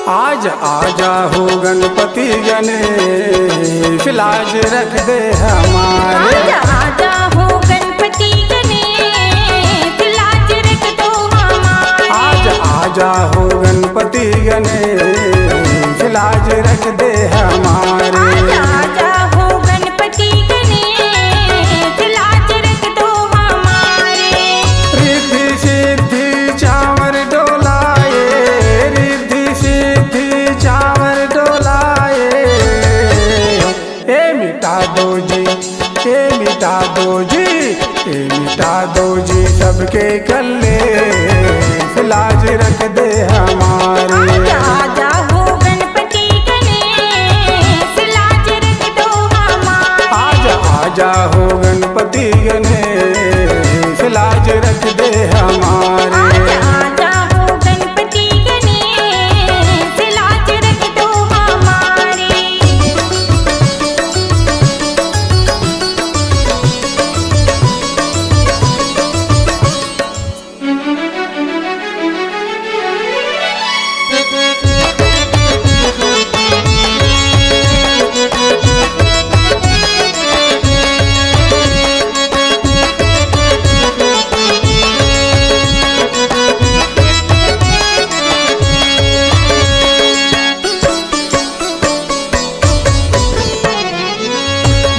आज आजा हो गणपति गणेश, लाज रख दे हमारे। आजा आजा हो गणपति गणेश, लाज रख दो हमारे। आज आजा हो गणपति गणेश, लाज रख दे हमारे। आजा आजा हो गणपति गणेश, लाज रख दो हमारे। रिद्धि सिद्धि चावर डोलाए, रिद्धि सिद्धि चावर डोलाए। ए मिटा दो जी, ए मिटा दो जी, ए मिटा दो जी सबके कल्ले, लाज रख दे हमारे। आजा आजा हो गणपति गणेश, लाज रख दो हमारे। आजा आजा हो गणपति गणेश, लाज रख दे हमारे। आजा आजा हो गणपति गणेश, लाज रख दो हमारे।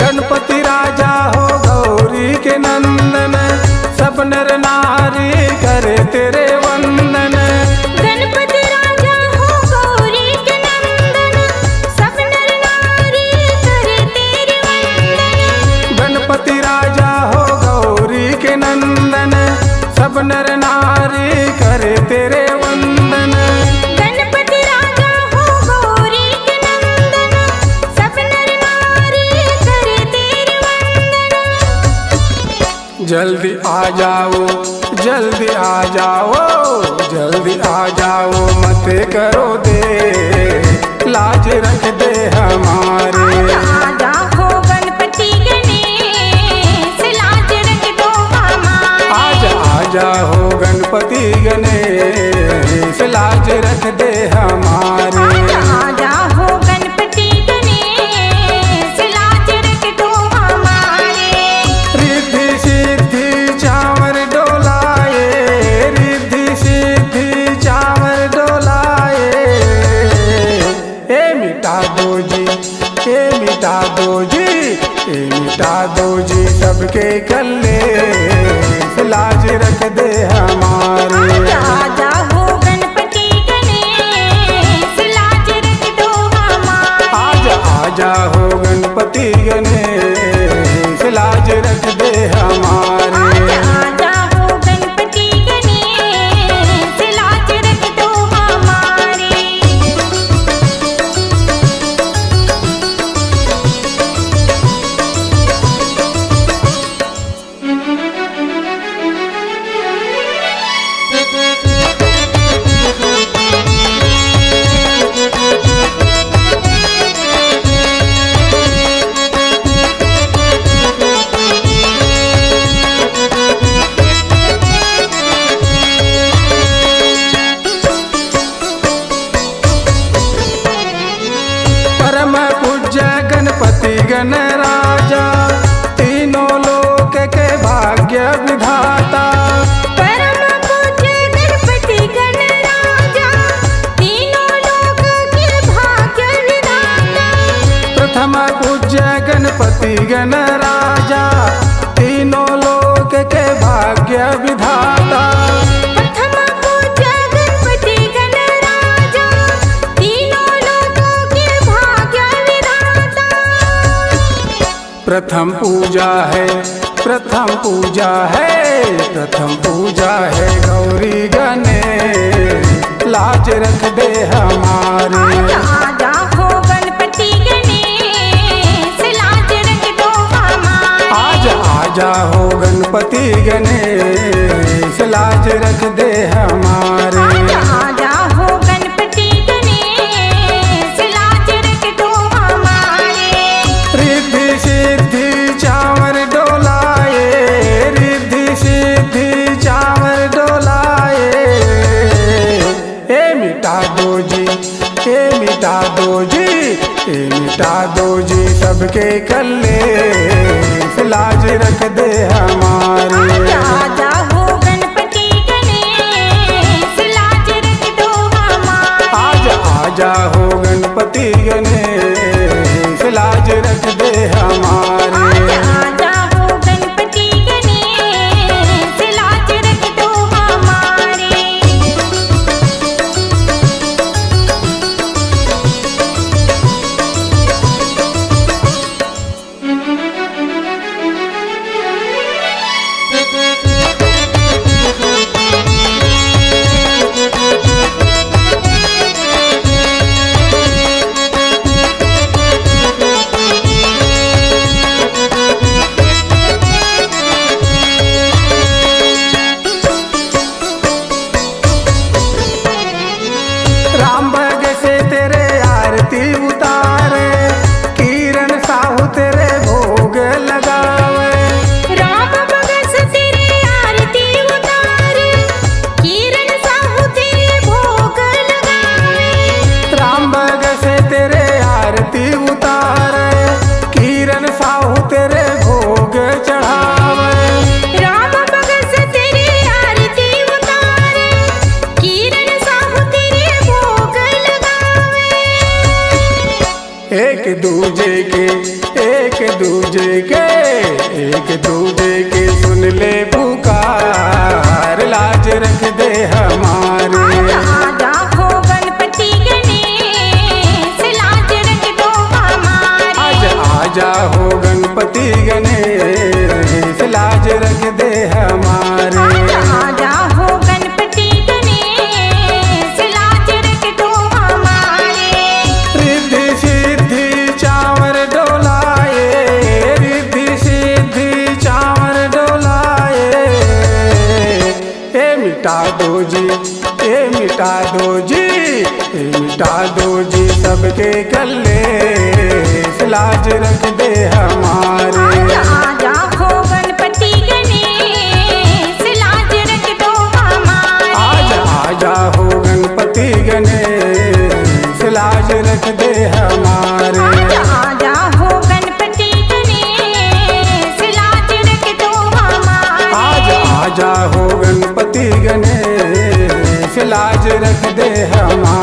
गणपति राजा हो गौरी के नंदन, सब नर नारी करे तेरे वंदन। गणपति राजा हो गौरी के नंदन, सब नर नारी करे तेरे वंदन। गणपति राजा हो गौरी के नंदन, सब नर नारी करे तेरे वंदन। गणपति राजा हो गौरी के नंदन, सब नर नारी करे तेरे वंदन। जल्दी आ जाओ, जल्दी आ जाओ, जल्दी आ जाओ, मत करो दे, लाज रख दे हमारे। आजा आजा हो गणपति गणेश, लाज रख दो हमारे। आजा आजा हो गणपति गणेश, लाज रख दे हमारे। आजा आजा हो गणपति गणेश, लाज रख दो हमारे। रिद्धि सिद्धि चावर डोलाए, रिद्धि सिद्धि चावर डोलाए। ए मिटा दो जी, ए मिटा दो जी, ए मिटा दो जी सबके कल्ले, लाज रख दे हमारे। आजा आजा हो गणपति गणेश, लाज रख दो हमारे। आजा आजा हो गणपति गणेश, लाज रख दे हमारे। आजा आजा हो गणपति गणेश, लाज रख दो हमारे। परम पूज्य गणपति गण राजा, तीनों लोक के भाग्य विधाता। परम पूज्य गणपति गण राजा, तीनों लोक के भाग्य विधाता। प्रथम पूज्य गणपति गण राजा, तीनों लोक के भाग्य विधाता। प्रथम पूज्य गणपति गण राजा, तीनों लोकों के भाग्य विधाता। प्रथम पूजा है, प्रथम पूजा है, प्रथम पूजा है गौरी गणेश, लाज रख दे हमारे। आजा आजा हो गणपति गणेश, लाज रख दो हमारे। आजा आजा हो गणपति गणेश, लाज रख दे हमारे। आजा आजा हो गणपति गणेश, लाज रख दो हमारे। रिद्धि सिद्धि चावर डोलाए, रिद्धि सिद्धि चावर डोलाए। ये मिटा दो जी, ये मिटा दो जी सबके कल्ले, लाज रख दे हमारे। आजा आजा हो गणपति गणेश, लाज रख दो हमारे। आजा आजा हो गणपति गणेश, लाज रख दे हमारे। आजा आजा हो गणपति गणेश, लाज रख दो हमारे। राम भग से तेरे आरती उतारे, किरण साहू तेरे भोग लगावे। राम भगत तेरे आरती उतारे, किरण साहू तेरे भोग लगावे। राम भग से तेरे आरती उतारे, किरण साहू तेरे भोग चढ़ावे। राम भगत तेरे आरती उतारे, किरण साहू तेरे भोग लगावे। एक दूजे के, एक दूजे के, एक दूजे के सुन ले पुकार, लाज रख दे हमारे। आजा आजा हो गणपति गणेश, लाज रख दो हमारे। आजा आजा हो गणपति गणेश, लाज रख दे हमारे। आजा आजा हो गणपति गणेश, लाज रख दो हमारे। रिद्धि सिद्धि चावर डोलाए, रिद्धि सिद्धि चावर डोलाए। ये मिटा दो जी, ये मिटा दो जी, ये मिटा दो जी सबके गले, लाज रख दे हमारे। आजा आजा हो गणपति गणेश, लाज रख दो हमारे। आजा आजा हो गणपति गणेश, लाज रख दे हमारे। आजा आजा हो गणपति गणेश, लाज रख दो हमारे। आजा आजा हो गणपति गणेश, लाज रख दे हमारे।